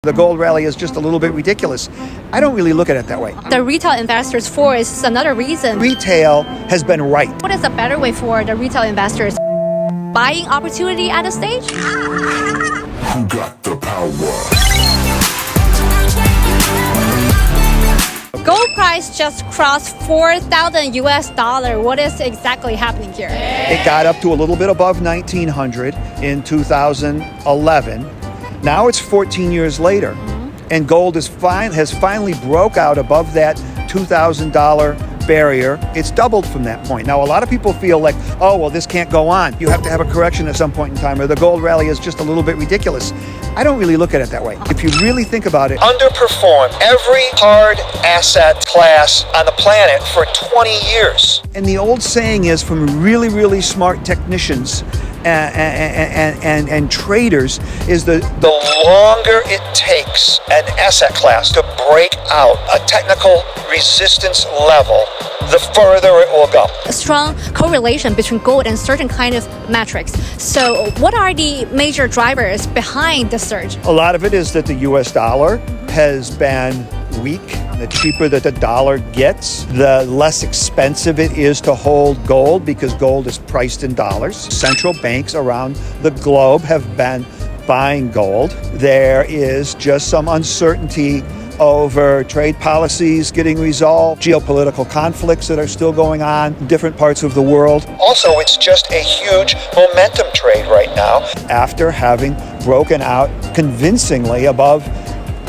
The gold rally is just a little bit ridiculous. I don't really look at it that way. The retail investors for is another reason. Retail has been right. What is a better way for the retail investors? Buying opportunity at a stage? Who got the power? Gold price just crossed 4,000 US dollar. What is exactly happening here? It got up to a little bit above 1900 in 2011. Now it's 14 years later, and gold has finally broke out above that $2,000 barrier. It's doubled from that point. Now, a lot of people feel like, oh, well, this can't go on. You have to have a correction at some point in time, or the gold rally is just a little bit ridiculous. I don't really look at it that way. If you really think about it, underperformed every hard asset class on the planet for 20 years. and the old saying is from really, really smart technicians and traders is the longer it takes an asset class to break out a technical resistance level, the further it will go. A strong correlation between gold and certain kind of metrics. So what are the major drivers behind the surge? A lot of it is that the US dollar has been weak. The cheaper that the dollar gets, the less expensive it is to hold gold because gold is priced in dollars. Central banks around the globe have been buying gold. There is just some uncertainty over trade policies getting resolved, geopolitical conflicts that are still going on in different parts of the world. Also, it's just a huge momentum trade right now. After having broken out convincingly above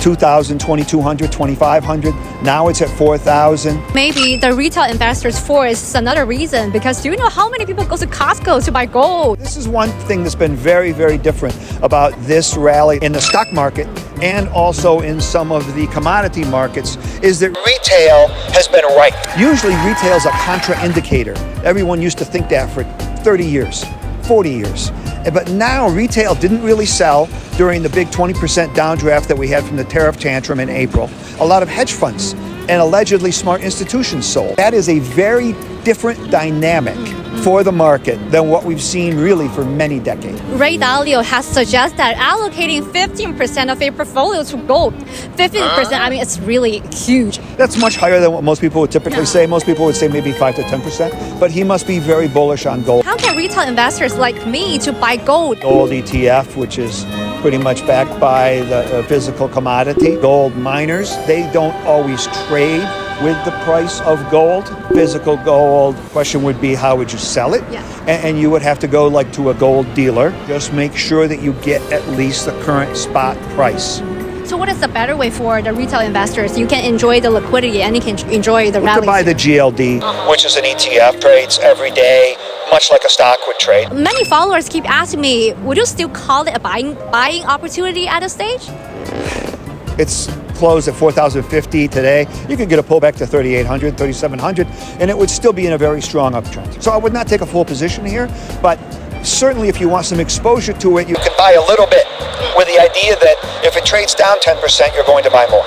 2,000, 2,200, 2,500. Now it's at 4,000. Maybe the retail investors for is another reason, because do you know how many people go to Costco to buy gold? This is one thing that's been very, very different about this rally in the stock market and also in some of the commodity markets is that Retail has been right. usually retail is a contraindicator. Everyone used to think that for 30 years, 40 years. But now retail didn't really sell during the big 20% downdraft that we had from the tariff tantrum in April. A lot of hedge funds and allegedly smart institutions sold. That is a very different dynamic for the market than what we've seen really for many decades. Ray Dalio has suggested that allocating 15% of a portfolio to gold. 15%, I mean, it's really huge. That's much higher than what most people would typically say. Most people would say maybe 5 to 10%, but he must be very bullish on gold. How can retail investors like me to buy gold? Gold ETF, which is pretty much backed by the physical commodity. Gold miners, they don't always trade with the price of gold. Physical gold, question would be how would you sell it? Yeah. And you would have to go like to a gold dealer. Just make sure that you get at least the current spot price. So what is the better way for the retail investors? You can enjoy the liquidity and you can enjoy the To rally. buy the GLD. Which is an ETF, trades every day, much like a stock would trade. Many followers keep asking me, would you still call it a buying opportunity at a stage? It's closed at 4,050 today. You can get a pullback to 3,800, 3,700, and it would still be in a very strong uptrend. So I would not take a full position here, but certainly if you want some exposure to it, you You can buy a little bit with the idea that if it trades down 10%, you're going to buy more.